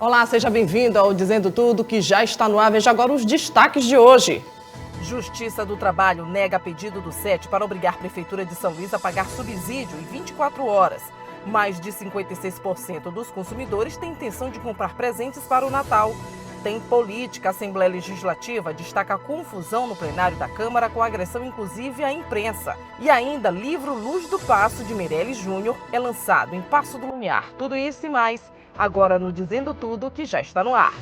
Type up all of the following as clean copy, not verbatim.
Olá, seja bem-vindo ao Dizendo Tudo, que já está no ar. Veja agora os destaques de hoje. Justiça do Trabalho nega pedido do SET para obrigar a Prefeitura de São Luís a pagar subsídio em 24 horas. Mais de 56% dos consumidores têm intenção de comprar presentes para o Natal. Tem política. A Assembleia Legislativa destaca a confusão no plenário da Câmara com agressão inclusive à imprensa. E ainda, livro Luz do Passo, de Meirelles Júnior, é lançado em Passo do Lumiar. Tudo isso e mais, agora no Dizendo Tudo, que já está no ar.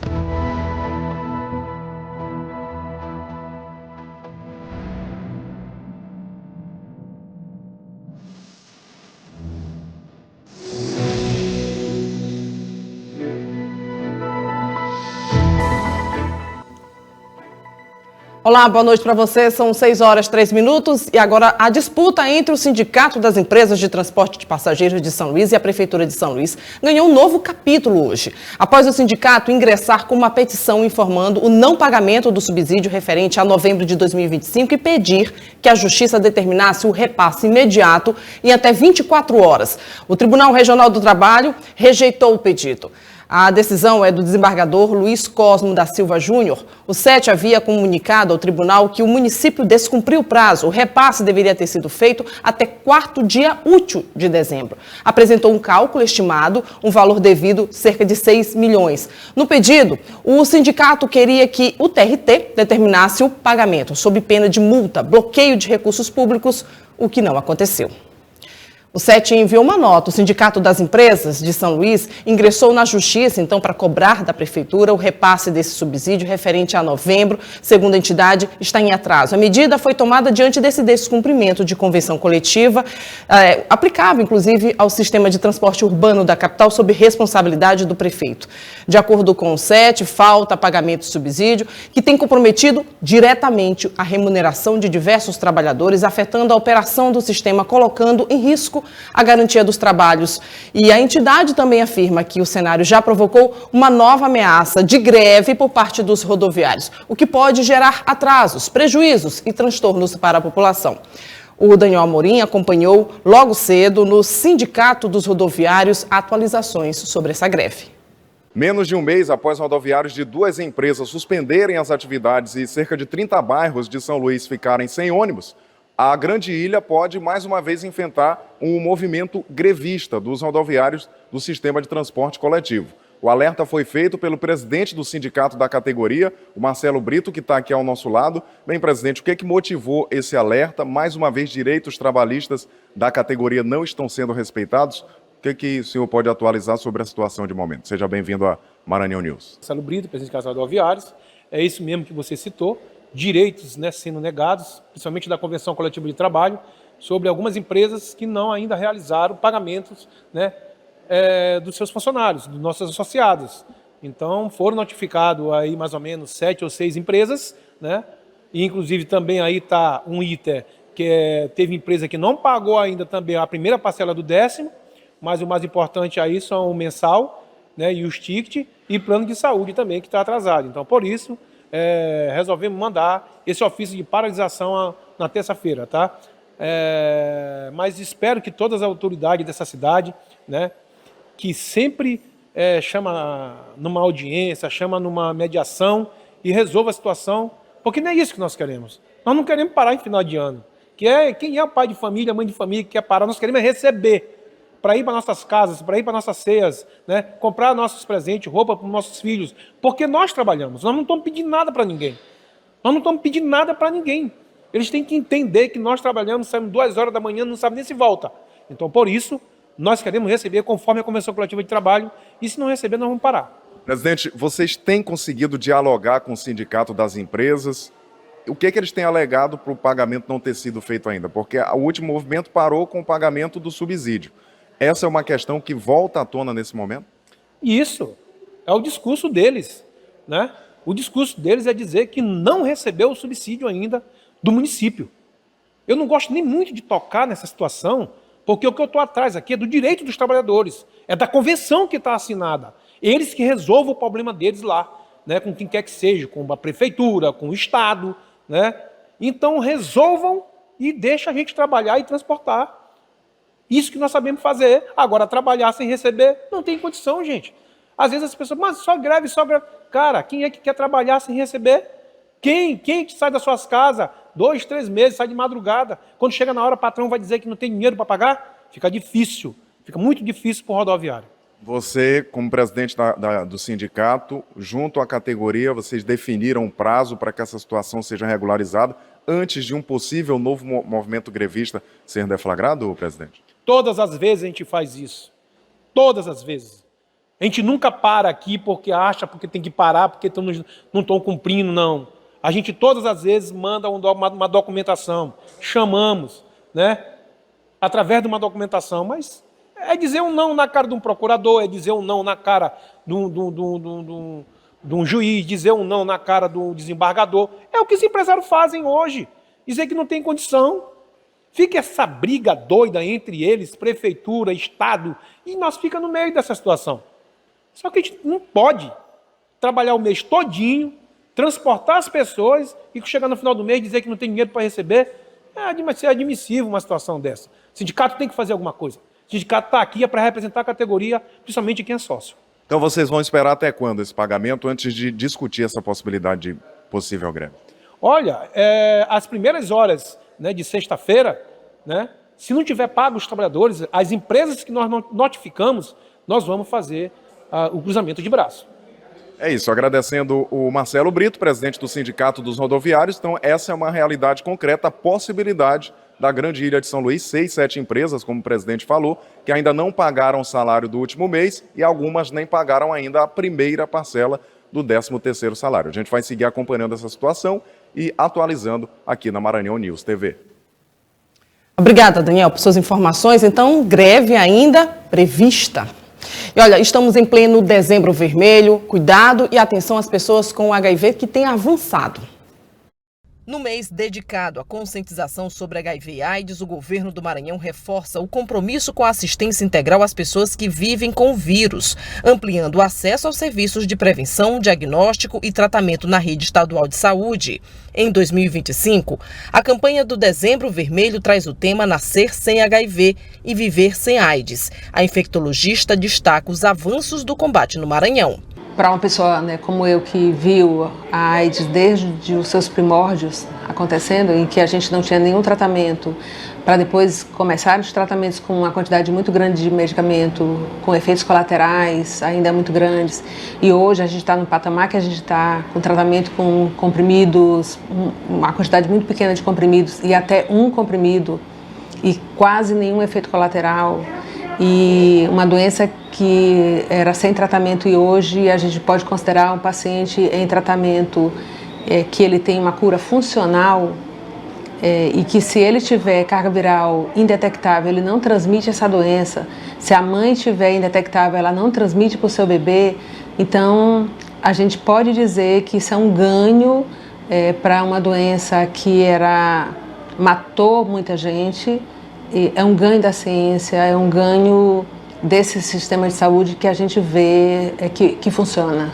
Olá, boa noite para você. São 6h03 e agora a disputa entre o Sindicato das Empresas de Transporte de Passageiros de São Luís e a Prefeitura de São Luís ganhou um novo capítulo hoje, após o sindicato ingressar com uma petição informando o não pagamento do subsídio referente a novembro de 2025 e pedir que a Justiça determinasse o repasse imediato em até 24 horas. O Tribunal Regional do Trabalho rejeitou o pedido. A decisão é do desembargador Luiz Cosmo da Silva Júnior. O SET havia comunicado ao tribunal que o município descumpriu o prazo. O repasse deveria ter sido feito até 4º dia útil de dezembro. Apresentou um cálculo estimado, um valor devido cerca de 6 milhões. No pedido, o sindicato queria que o TRT determinasse o pagamento, sob pena de multa, bloqueio de recursos públicos, o que não aconteceu. O SET enviou uma nota. O Sindicato das Empresas de São Luís ingressou na Justiça, então, para cobrar da Prefeitura o repasse desse subsídio referente a novembro. Segundo a entidade, está em atraso. A medida foi tomada diante desse descumprimento de convenção coletiva, aplicável, inclusive, ao sistema de transporte urbano da capital, sob responsabilidade do prefeito. De acordo com o SET, falta pagamento de subsídio, que tem comprometido diretamente a remuneração de diversos trabalhadores, afetando a operação do sistema, colocando em risco a garantia dos trabalhos. E a entidade também afirma que o cenário já provocou uma nova ameaça de greve por parte dos rodoviários, o que pode gerar atrasos, prejuízos e transtornos para a população. O Daniel Amorim acompanhou logo cedo no Sindicato dos Rodoviários atualizações sobre essa greve. Menos de um mês após rodoviários de 2 empresas suspenderem as atividades e cerca de 30 bairros de São Luís ficarem sem ônibus, a Grande Ilha pode, mais uma vez, enfrentar um movimento grevista dos rodoviários do sistema de transporte coletivo. O alerta foi feito pelo presidente do sindicato da categoria, o Marcelo Brito, que está aqui ao nosso lado. Bem, presidente, o que motivou esse alerta? Mais uma vez, direitos trabalhistas da categoria não estão sendo respeitados. O que o senhor pode atualizar sobre a situação de momento? Seja bem-vindo a Maranhão News. Marcelo Brito, presidente da Casa Rodoviários. É isso mesmo que você citou. Direitos, sendo negados, principalmente da Convenção Coletiva de Trabalho, sobre algumas empresas que não ainda realizaram pagamentos dos seus funcionários, dos nossos associados. Então, foram notificados aí mais ou menos 7 ou 6 empresas, e inclusive também aí está um ITER, que teve empresa que não pagou ainda também a primeira parcela do 10º, mas o mais importante aí são o mensal, e os tickets, e plano de saúde também, que está atrasado. Então, por isso, resolvemos mandar esse ofício de paralisação na terça-feira, tá? Mas espero que todas as autoridades dessa cidade, que sempre chama numa audiência, chama numa mediação e resolva a situação, porque não é isso que nós queremos. Nós não queremos parar em final de ano. Quem é o pai de família, mãe de família que quer parar, nós queremos receber para ir para nossas casas, para ir para nossas ceias, comprar nossos presentes, roupa para os nossos filhos, porque nós trabalhamos, nós não estamos pedindo nada para ninguém. Nós não estamos pedindo nada para ninguém. Eles têm que entender que nós trabalhamos, saímos 2 horas da manhã, não sabe nem se volta. Então, por isso, nós queremos receber conforme a Convenção Coletiva de Trabalho, e se não receber, nós vamos parar. Presidente, vocês têm conseguido dialogar com o Sindicato das Empresas? O que eles têm alegado para o pagamento não ter sido feito ainda? Porque o último movimento parou com o pagamento do subsídio. Essa é uma questão que volta à tona nesse momento? Isso é o discurso deles, O discurso deles é dizer que não recebeu o subsídio ainda do município. Eu não gosto nem muito de tocar nessa situação, porque o que eu estou atrás aqui é do direito dos trabalhadores, é da convenção que está assinada. Eles que resolvam o problema deles lá, com quem quer que seja, com a prefeitura, com o Estado, Então resolvam e deixem a gente trabalhar e transportar. Isso que nós sabemos fazer. Agora, trabalhar sem receber, não tem condição, gente. Às vezes as pessoas, mas só greve, só greve. Cara, quem é que quer trabalhar sem receber? Quem que sai das suas casas 2, 3 meses, sai de madrugada? Quando chega na hora, o patrão vai dizer que não tem dinheiro para pagar? Fica difícil, fica muito difícil para o rodoviário. Você, como presidente do sindicato, junto à categoria, vocês definiram um prazo para que essa situação seja regularizada antes de um possível novo movimento grevista ser deflagrado, presidente? Todas as vezes a gente faz isso. Todas as vezes. A gente nunca para aqui porque acha, porque tem que parar, porque não estão cumprindo, não. A gente todas as vezes manda uma documentação, chamamos, né? Através de uma documentação, mas é dizer um não na cara de um procurador, é dizer um não na cara de um juiz, dizer um não na cara do desembargador. É o que os empresários fazem hoje, dizer que não tem condição. Fica essa briga doida entre eles, prefeitura, Estado, e nós ficamos no meio dessa situação. Só que a gente não pode trabalhar o mês todinho, transportar as pessoas e chegar no final do mês e dizer que não tem dinheiro para receber. É admissível uma situação dessa. O sindicato tem que fazer alguma coisa. O sindicato está aqui para representar a categoria, principalmente quem é sócio. Então vocês vão esperar até quando esse pagamento antes de discutir essa possibilidade de possível greve? Olha, as primeiras horas, né, de sexta-feira, né, se não tiver pago os trabalhadores, as empresas que nós notificamos, nós vamos fazer o cruzamento de braço. É isso, agradecendo o Marcelo Brito, presidente do Sindicato dos Rodoviários. Então, essa é uma realidade concreta, a possibilidade da Grande Ilha de São Luís, 6, 7 empresas, como o presidente falou, que ainda não pagaram o salário do último mês e algumas nem pagaram ainda a primeira parcela do 13º salário. A gente vai seguir acompanhando essa situação e atualizando aqui na Maranhão News TV. Obrigada, Daniel, por suas informações. Então, greve ainda prevista. E olha, estamos em pleno dezembro vermelho. Cuidado e atenção às pessoas com HIV que têm avançado. No mês dedicado à conscientização sobre HIV e AIDS, o governo do Maranhão reforça o compromisso com a assistência integral às pessoas que vivem com o vírus, ampliando o acesso aos serviços de prevenção, diagnóstico e tratamento na rede estadual de saúde. Em 2025, a campanha do Dezembro Vermelho traz o tema Nascer sem HIV e Viver sem AIDS. A infectologista destaca os avanços do combate no Maranhão. Para uma pessoa, né, como eu, que viu a AIDS desde os seus primórdios acontecendo, em que a gente não tinha nenhum tratamento, para depois começar os tratamentos com uma quantidade muito grande de medicamento, com efeitos colaterais ainda muito grandes, e hoje a gente está no patamar que a gente está com tratamento com comprimidos, uma quantidade muito pequena de comprimidos e até um comprimido e quase nenhum efeito colateral, e uma doença que era sem tratamento e hoje a gente pode considerar um paciente em tratamento que ele tem uma cura funcional e que se ele tiver carga viral indetectável, ele não transmite essa doença. Se a mãe tiver indetectável, ela não transmite para o seu bebê. Então, a gente pode dizer que isso é um ganho para uma doença que matou muita gente. É um ganho da ciência, é um ganho desse sistema de saúde que a gente vê que funciona.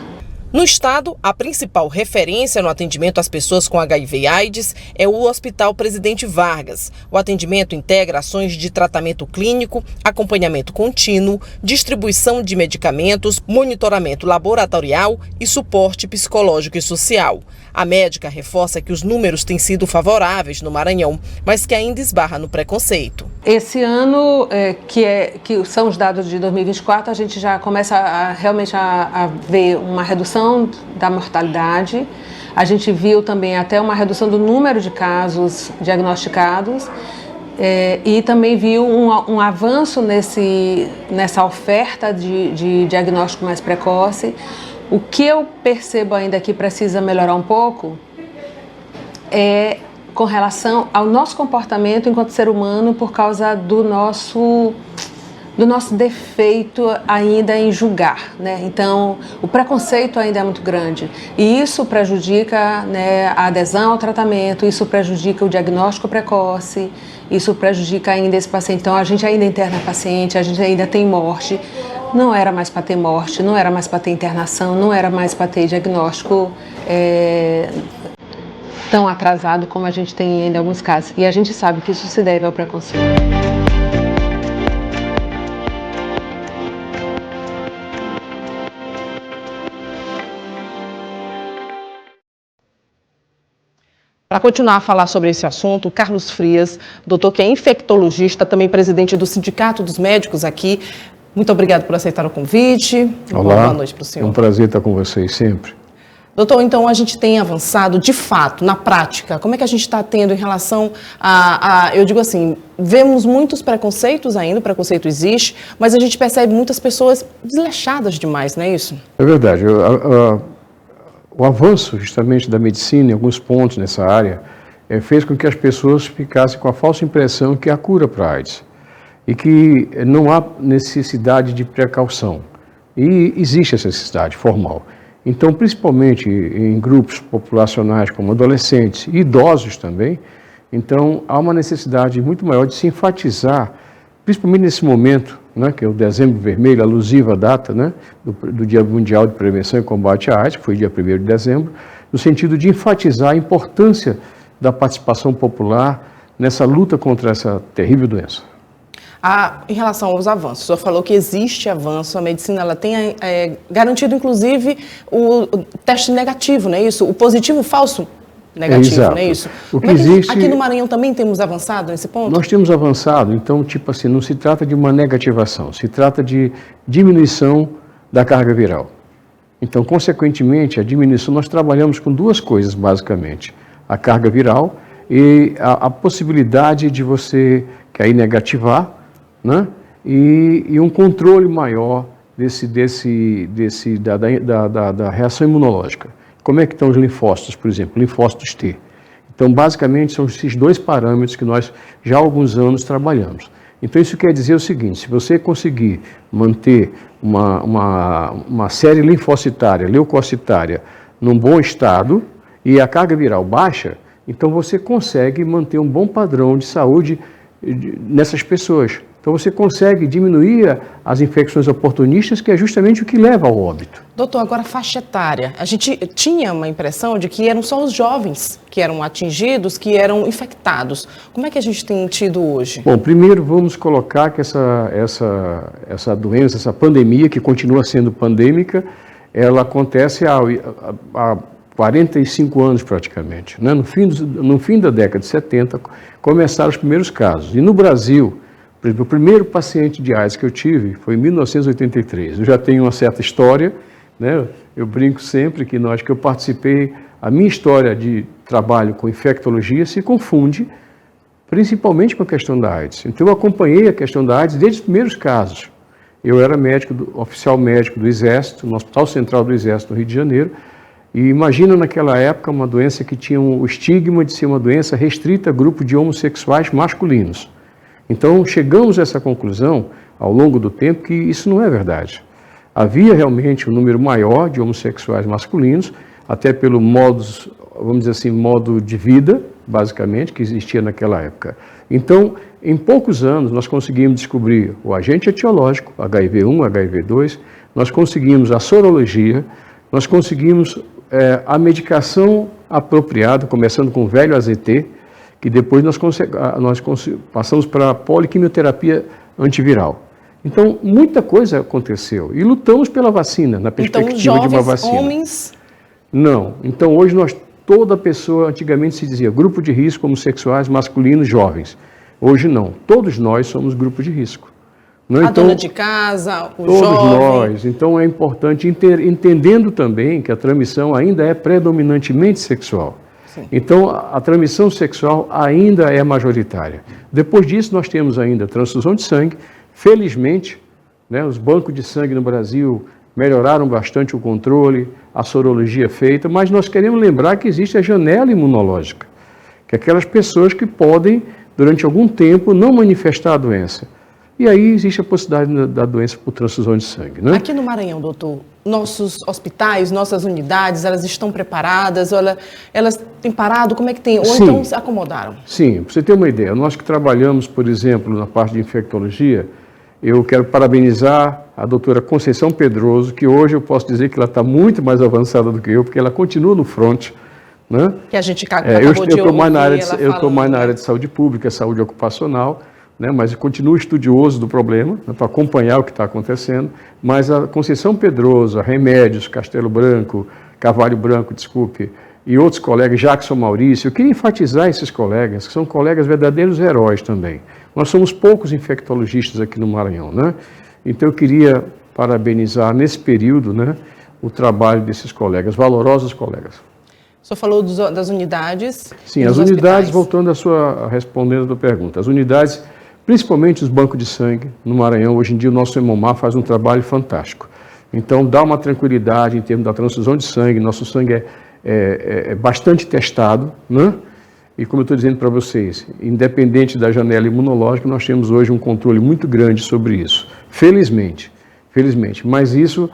No estado, a principal referência no atendimento às pessoas com HIV e AIDS é o Hospital Presidente Vargas. O atendimento integra ações de tratamento clínico, acompanhamento contínuo, distribuição de medicamentos, monitoramento laboratorial e suporte psicológico e social. A médica reforça que os números têm sido favoráveis no Maranhão, mas que ainda esbarra no preconceito. Esse ano, que são os dados de 2024, a gente já começa realmente a ver uma redução da mortalidade. A gente viu também até uma redução do número de casos diagnosticados e também viu um avanço nessa oferta de diagnóstico mais precoce. O que eu percebo ainda que precisa melhorar um pouco é com relação ao nosso comportamento enquanto ser humano por causa do nosso defeito ainda em julgar, né? Então, o preconceito ainda é muito grande e isso prejudica, né, a adesão ao tratamento, isso prejudica o diagnóstico precoce, isso prejudica ainda esse paciente. Então, a gente ainda interna paciente, a gente ainda tem morte. Não era mais para ter morte, não era mais para ter internação, não era mais para ter diagnóstico tão atrasado como a gente tem ainda em alguns casos. E a gente sabe que isso se deve ao preconceito. Para continuar a falar sobre esse assunto, o Carlos Frias, doutor que é infectologista, também presidente do Sindicato dos Médicos aqui. Muito obrigado por aceitar o convite. Olá, boa noite para o senhor. É um prazer estar com vocês sempre. Doutor, então a gente tem avançado de fato, na prática, como é que a gente está tendo em relação eu digo assim, vemos muitos preconceitos ainda, o preconceito existe, mas a gente percebe muitas pessoas desleixadas demais, não é isso? É verdade, o avanço justamente da medicina em alguns pontos nessa área fez com que as pessoas ficassem com a falsa impressão que há cura para a AIDS e que não há necessidade de precaução. E existe essa necessidade formal. Então, principalmente em grupos populacionais como adolescentes e idosos também, então há uma necessidade muito maior de se enfatizar, principalmente nesse momento, né, que é o Dezembro Vermelho, alusiva à data, né, do Dia Mundial de Prevenção e Combate à AIDS, que foi dia 1º de dezembro, no sentido de enfatizar a importância da participação popular nessa luta contra essa terrível doença. Em relação aos avanços, o senhor falou que existe avanço, a medicina ela tem garantido, inclusive, o teste negativo, não é isso? O positivo falso negativo, não é isso? O que existe... Aqui no Maranhão também temos avançado nesse ponto? Nós temos avançado, então, tipo assim, não se trata de uma negativação, se trata de diminuição da carga viral. Então, consequentemente, a diminuição, nós trabalhamos com duas coisas, basicamente. A carga viral e a possibilidade de você, que aí negativar, né? E um controle maior da reação imunológica. Como é que estão os linfócitos, por exemplo, linfócitos T? Então, basicamente, são esses dois parâmetros que nós já há alguns anos trabalhamos. Então, isso quer dizer o seguinte, se você conseguir manter uma série linfocitária, leucocitária, num bom estado e a carga viral baixa, então você consegue manter um bom padrão de saúde nessas pessoas. Então você consegue diminuir as infecções oportunistas, que é justamente o que leva ao óbito. Doutor, agora faixa etária. A gente tinha uma impressão de que eram só os jovens que eram atingidos, que eram infectados. Como é que a gente tem tido hoje? Bom, primeiro vamos colocar que essa doença, essa pandemia, que continua sendo pandêmica, ela acontece há 45 anos praticamente. Né? No fim da década de 70, começaram os primeiros casos. E no Brasil, por exemplo, o primeiro paciente de AIDS que eu tive foi em 1983. Eu já tenho uma certa história, né? Eu brinco sempre que eu participei, a minha história de trabalho com infectologia se confunde principalmente com a questão da AIDS. Então eu acompanhei a questão da AIDS desde os primeiros casos. Eu era oficial médico do Exército, no Hospital Central do Exército, no Rio de Janeiro, e imagina naquela época uma doença que tinha o estigma de ser uma doença restrita a grupo de homossexuais masculinos. Então, chegamos a essa conclusão, ao longo do tempo, que isso não é verdade. Havia realmente um número maior de homossexuais masculinos, até pelo modo de vida, basicamente, que existia naquela época. Então, em poucos anos, nós conseguimos descobrir o agente etiológico, HIV-1, HIV-2, nós conseguimos a sorologia, nós conseguimos a medicação apropriada, começando com o velho AZT, que depois nós passamos para a poliquimioterapia antiviral. Então, muita coisa aconteceu. E lutamos pela vacina, na perspectiva de uma vacina. Então, homens... Não. Então, hoje, toda pessoa, antigamente se dizia, grupo de risco, homossexuais, masculinos, jovens. Hoje, não. Todos nós somos grupo de risco. Não, a dona de casa, o todos jovem... Todos nós. Então, é importante, entendendo também que a transmissão ainda é predominantemente sexual. Então, a transmissão sexual ainda é majoritária. Depois disso, nós temos ainda transfusão de sangue. Felizmente, né, os bancos de sangue no Brasil melhoraram bastante o controle, a sorologia feita, mas nós queremos lembrar que existe a janela imunológica, que é aquelas pessoas que podem, durante algum tempo, não manifestar a doença. E aí existe a possibilidade da doença por transfusão de sangue. Né? Aqui no Maranhão, doutor, nossos hospitais, nossas unidades, elas estão preparadas? Elas têm parado? Como é que tem? Ou Sim. Então se acomodaram? Sim, para você ter uma ideia, nós que trabalhamos, por exemplo, na parte de infectologia, eu quero parabenizar a doutora Conceição Pedroso, que hoje eu posso dizer que ela está muito mais avançada do que eu, porque ela continua no front. Né? Que a gente eu estou mais na área de saúde pública, saúde ocupacional, né, mas eu continuo estudioso do problema, né, para acompanhar o que está acontecendo, mas a Conceição Pedroso, a Remédios, Castelo Branco, Carvalho Branco, e outros colegas, Jackson Maurício, eu queria enfatizar esses colegas, que são colegas verdadeiros heróis também. Nós somos poucos infectologistas aqui no Maranhão, né? Então eu queria parabenizar nesse período, né, o trabalho desses colegas, valorosos colegas. O senhor falou das unidades. Sim, as unidades, voltando respondendo a tua pergunta, as unidades, principalmente os bancos de sangue no Maranhão, hoje em dia o nosso Hemomar faz um trabalho fantástico. Então dá uma tranquilidade em termos da transfusão de sangue, nosso sangue é bastante testado, né? E como eu estou dizendo para vocês, independente da janela imunológica, nós temos hoje um controle muito grande sobre isso. Felizmente. Mas isso,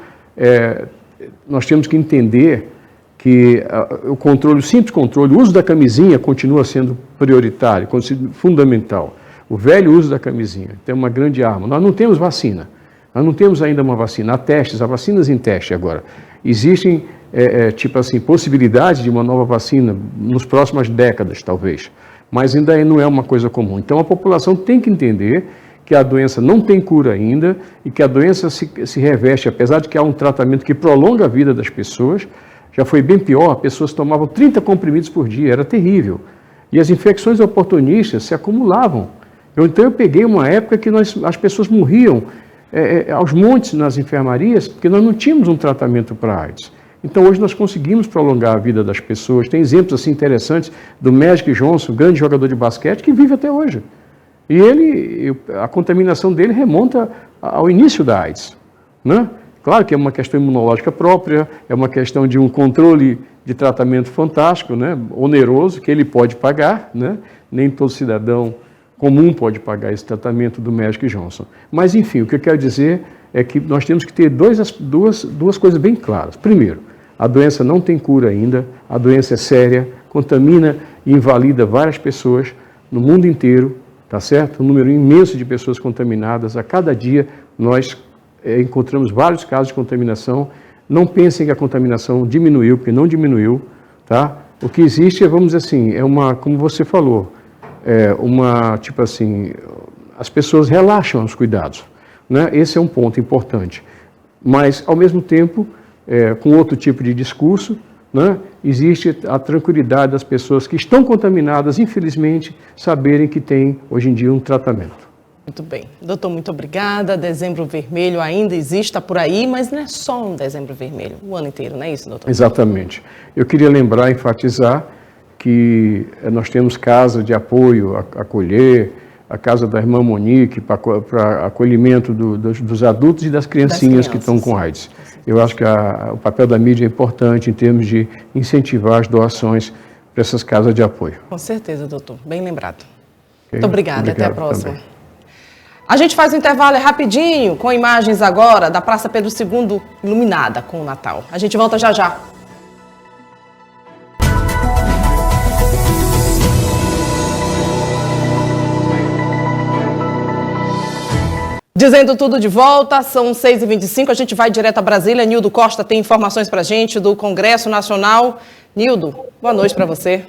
nós temos que entender que o controle, o simples controle, o uso da camisinha continua sendo prioritário, fundamental. O velho uso da camisinha tem uma grande arma. Nós não temos vacina. Nós não temos ainda uma vacina. Há testes, há vacinas em teste agora. Existem, possibilidades de uma nova vacina nas próximas décadas, talvez. Mas ainda não é uma coisa comum. Então, a população tem que entender que a doença não tem cura ainda e que a doença se reveste, apesar de que há um tratamento que prolonga a vida das pessoas. Já foi bem pior, pessoas tomavam 30 comprimidos por dia, era terrível. E as infecções oportunistas se acumulavam. Então, eu peguei uma época que as pessoas morriam aos montes nas enfermarias, porque nós não tínhamos um tratamento para AIDS. Então, hoje nós conseguimos prolongar a vida das pessoas. Tem exemplos assim interessantes do Magic Johnson, grande jogador de basquete, que vive até hoje. E a contaminação dele remonta ao início da AIDS, né? Claro que é uma questão imunológica própria, é uma questão de um controle de tratamento fantástico, né? Oneroso, que ele pode pagar, né? Nem todo cidadão comum pode pagar esse tratamento do Magic Johnson. Mas, enfim, o que eu quero dizer é que nós temos que ter duas coisas bem claras. Primeiro, a doença não tem cura ainda, a doença é séria, contamina e invalida várias pessoas no mundo inteiro, tá certo? Um número imenso de pessoas contaminadas. A cada dia nós encontramos vários casos de contaminação. Não pensem que a contaminação diminuiu, porque não diminuiu, tá? O que existe vamos dizer assim, como você falou, as pessoas relaxam os cuidados, né? Esse é um ponto importante. Mas, ao mesmo tempo, com outro tipo de discurso, né, existe a tranquilidade das pessoas que estão contaminadas, infelizmente, saberem que tem, hoje em dia, um tratamento. Muito bem. Doutor, muito obrigada. Dezembro Vermelho ainda existe, está por aí, mas não é só um Dezembro Vermelho, o ano inteiro, não é isso, doutor? Exatamente. Eu queria lembrar, enfatizar, que nós temos casa de apoio, acolher, a casa da irmã Monique, para acolhimento dos adultos e das criancinhas que estão com AIDS. Eu acho que o papel da mídia é importante em termos de incentivar as doações para essas casas de apoio. Com certeza, doutor. Bem lembrado. Okay. Muito obrigada. Até a próxima. Também. A gente faz um intervalo rapidinho, com imagens agora da Praça Pedro II iluminada com o Natal. A gente volta já já. Dizendo tudo de volta, são 6h25, a gente vai direto a Brasília. Nildo Costa tem informações para a gente do Congresso Nacional. Nildo, boa noite para você.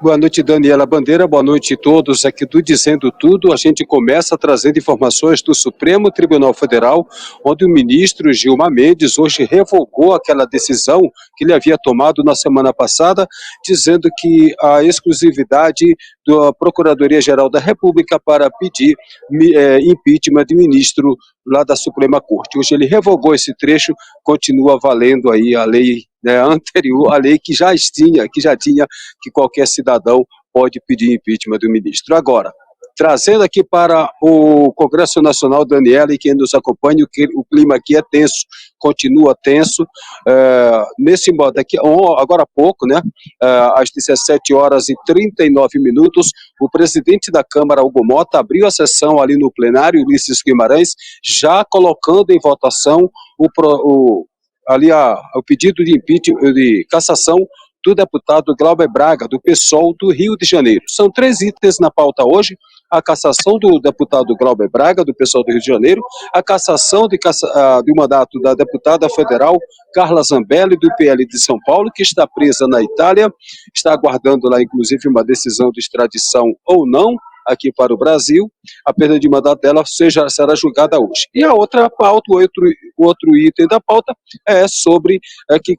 Boa noite, Daniela Bandeira. Boa noite a todos aqui do Dizendo Tudo. A gente começa trazendo informações do Supremo Tribunal Federal, onde o ministro Gilmar Mendes hoje revogou aquela decisão que ele havia tomado na semana passada, dizendo que a exclusividade da Procuradoria-Geral da República para pedir impeachment de ministro lá da Suprema Corte. Hoje ele revogou esse trecho, continua valendo aí a lei anterior, a lei que já tinha que qualquer cidadão pode pedir impeachment do ministro. Agora, trazendo aqui para o Congresso Nacional, Daniela, e quem nos acompanha, o clima aqui é tenso, continua tenso, nesse modo aqui, agora há pouco, às 17h39, o presidente da Câmara, Hugo Mota, abriu a sessão ali no plenário, Ulisses Guimarães, já colocando em votação o pedido de impeachment, de cassação do deputado Glauber Braga, do PSOL do Rio de Janeiro. São 3 itens na pauta hoje: a cassação do deputado Glauber Braga, do PSOL do Rio de Janeiro, a cassação do mandato da deputada federal Carla Zambelli, do PL de São Paulo, que está presa na Itália, está aguardando lá, inclusive, uma decisão de extradição ou não, aqui para o Brasil, a perda de mandato dela será julgada hoje. E a outra pauta, o outro item da pauta é sobre que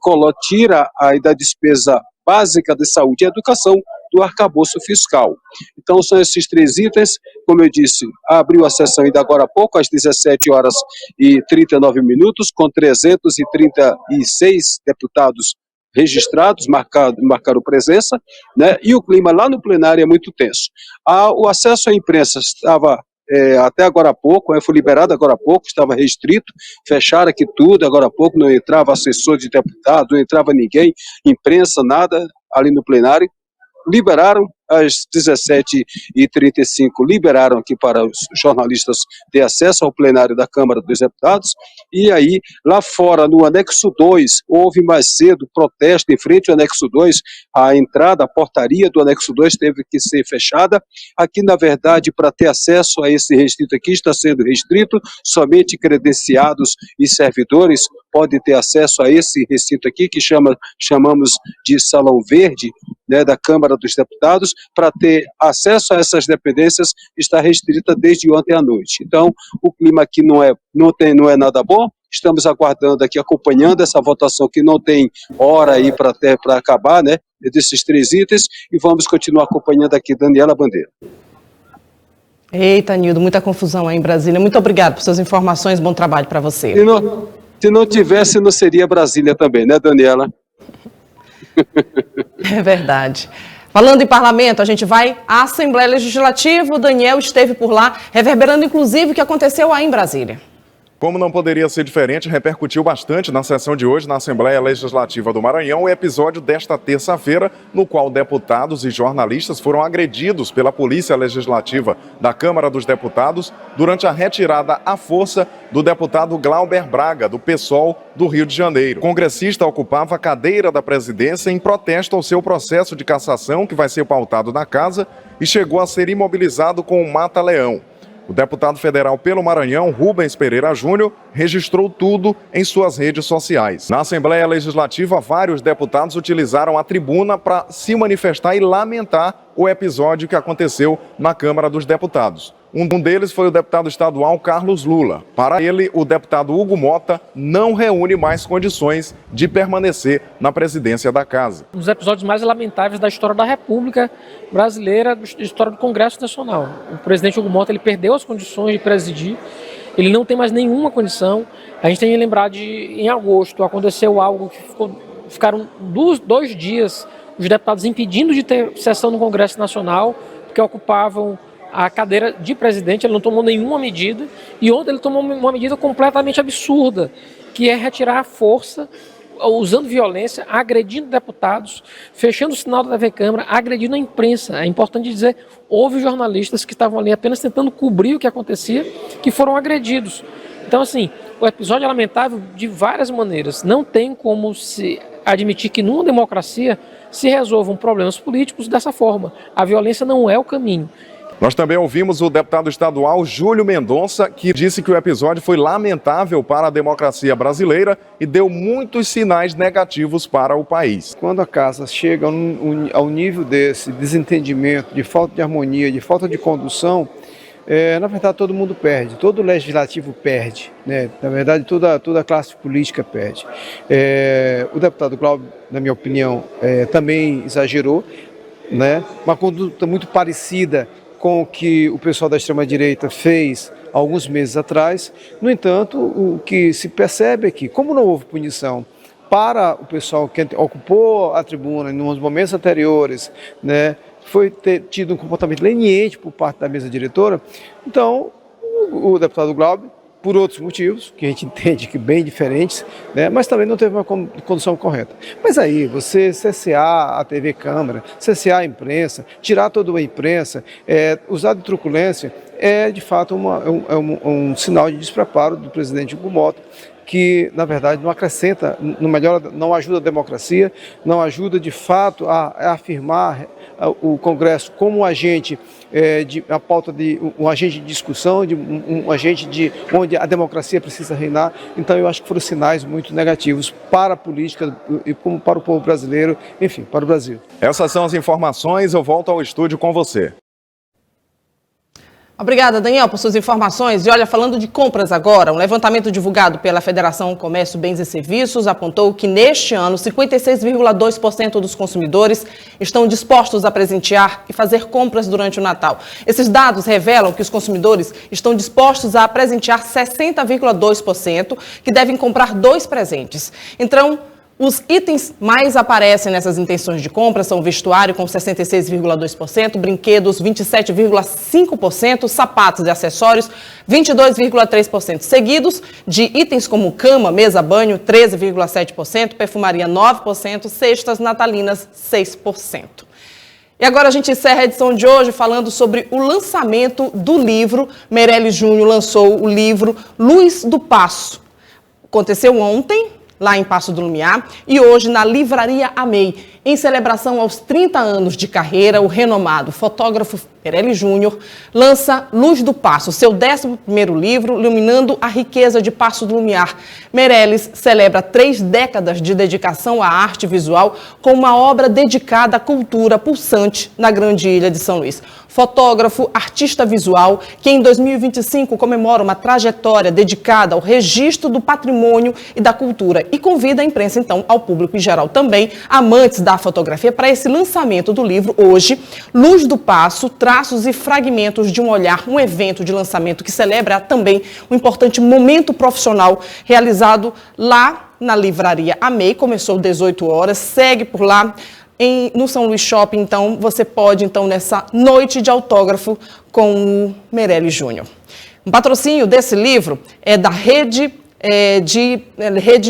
tira aí da despesa básica de saúde e educação do arcabouço fiscal. Então são esses 3 itens, como eu disse, abriu a sessão ainda agora há pouco, às 17h39, com 336 deputados registrados, marcaram presença, né? E o clima lá no plenário é muito tenso. O acesso à imprensa estava até agora há pouco, foi liberado agora há pouco, estava restrito, fecharam aqui tudo, agora há pouco não entrava assessor de deputado, não entrava ninguém, imprensa, nada ali no plenário. Liberaram às 17h35, liberaram aqui para os jornalistas ter acesso ao plenário da Câmara dos Deputados, e aí, lá fora, no anexo 2, houve mais cedo protesto em frente ao anexo 2, a entrada, a portaria do anexo 2 teve que ser fechada. Aqui, na verdade, para ter acesso a esse restrito aqui, está sendo restrito, somente credenciados e servidores podem ter acesso a esse recinto aqui, que chamamos de Salão Verde, né, da Câmara dos Deputados. Para ter acesso a essas dependências está restrita desde ontem à noite. Então, o clima aqui não é nada bom. Estamos aguardando aqui, acompanhando essa votação que não tem hora aí para acabar, né, desses 3 itens, e vamos continuar acompanhando aqui. Daniela Bandeira. Eita, Nildo, muita confusão aí em Brasília. Muito obrigado por suas informações, bom trabalho para você. Se não tivesse, não seria Brasília também, né, Daniela? É verdade. Falando em parlamento, a gente vai à Assembleia Legislativa. O Daniel esteve por lá, reverberando inclusive o que aconteceu aí em Brasília. Como não poderia ser diferente, repercutiu bastante na sessão de hoje na Assembleia Legislativa do Maranhão o episódio desta terça-feira, no qual deputados e jornalistas foram agredidos pela Polícia Legislativa da Câmara dos Deputados durante a retirada à força do deputado Glauber Braga, do PSOL do Rio de Janeiro. O congressista ocupava a cadeira da presidência em protesto ao seu processo de cassação, que vai ser pautado na casa, e chegou a ser imobilizado com um mata-leão. O deputado federal pelo Maranhão, Rubens Pereira Júnior, registrou tudo em suas redes sociais. Na Assembleia Legislativa, vários deputados utilizaram a tribuna para se manifestar e lamentar o episódio que aconteceu na Câmara dos Deputados. Um deles foi o deputado estadual Carlos Lula. Para ele, o deputado Hugo Mota não reúne mais condições de permanecer na presidência da casa. Um dos episódios mais lamentáveis da história da República Brasileira, da história do Congresso Nacional. O presidente Hugo Mota, ele perdeu as condições de presidir, ele não tem mais nenhuma condição. A gente tem que lembrar em agosto, aconteceu algo que ficaram 2 dias os deputados impedindo de ter sessão no Congresso Nacional, porque ocupavam a cadeira de presidente. Ele não tomou nenhuma medida, e ontem ele tomou uma medida completamente absurda, que é retirar a força, usando violência, agredindo deputados, fechando o sinal da TV Câmara, agredindo a imprensa. É importante dizer, houve jornalistas que estavam ali apenas tentando cobrir o que acontecia, que foram agredidos. Então, assim, o episódio é lamentável de várias maneiras. Não tem como se admitir que numa democracia se resolvam problemas políticos dessa forma. A violência não é o caminho. Nós também ouvimos o deputado estadual Júlio Mendonça, que disse que o episódio foi lamentável para a democracia brasileira e deu muitos sinais negativos para o país. Quando a casa chega ao nível desse desentendimento, de falta de harmonia, de falta de condução, na verdade todo mundo perde, todo o legislativo perde, né? Na verdade toda a classe política perde. O deputado Glauber, na minha opinião, também exagerou, né? Uma conduta muito parecida com o que o pessoal da extrema-direita fez alguns meses atrás. No entanto, o que se percebe é que, como não houve punição para o pessoal que ocupou a tribuna nos momentos anteriores, né, foi ter tido um comportamento leniente por parte da mesa diretora, então o deputado Glauber, por outros motivos, que a gente entende que bem diferentes, né, mas também não teve uma condução correta. Mas aí, você cessear a TV Câmara, cessear a imprensa, tirar toda a imprensa, usar de truculência, de fato um sinal de despreparo do presidente Hugo Mota, que, na verdade, não acrescenta, não ajuda a democracia, não ajuda, de fato, a afirmar o Congresso como um agente a pauta de um agente de discussão, um agente onde a democracia precisa reinar. Então eu acho que foram sinais muito negativos para a política e como para o povo brasileiro, enfim, para o Brasil. Essas são as informações, eu volto ao estúdio com você. Obrigada, Daniel, por suas informações. E olha, falando de compras agora, um levantamento divulgado pela Federação Comércio, Bens e Serviços apontou que neste ano 56,2% dos consumidores estão dispostos a presentear e fazer compras durante o Natal. Esses dados revelam que os consumidores estão dispostos a presentear 60,2%, que devem comprar 2 presentes. Então, os itens mais aparecem nessas intenções de compra são vestuário com 66,2%, brinquedos 27,5%, sapatos e acessórios 22,3%, seguidos de itens como cama, mesa, banho 13,7%, perfumaria 9%, cestas natalinas 6%. E agora a gente encerra a edição de hoje falando sobre o lançamento do livro. Meirelles Júnior lançou o livro Luz do Passo. Aconteceu ontem, lá em Paço do Lumiar, e hoje na Livraria Amei. Em celebração aos 30 anos de carreira, o renomado fotógrafo Meirelles Júnior lança Luz do Passo, seu 11º livro, iluminando a riqueza de Paço do Lumiar. Meirelles celebra 3 décadas de dedicação à arte visual com uma obra dedicada à cultura pulsante na grande ilha de São Luís. Fotógrafo, artista visual, que em 2025 comemora uma trajetória dedicada ao registro do patrimônio e da cultura e convida a imprensa, então, ao público em geral também, amantes da fotografia, para esse lançamento do livro hoje, Luz do Passo, traços e fragmentos de um olhar, um evento de lançamento que celebra também um importante momento profissional realizado lá na Livraria Amei. Começou às 18 horas, segue por lá no São Luís Shopping. Então você pode, então, nessa noite de autógrafo com o Meirelles Júnior. Um patrocínio desse livro é da Rede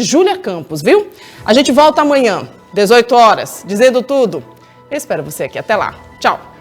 Júlia Campos, viu? A gente volta amanhã, 18 horas, dizendo tudo. Eu espero você aqui. Até lá. Tchau.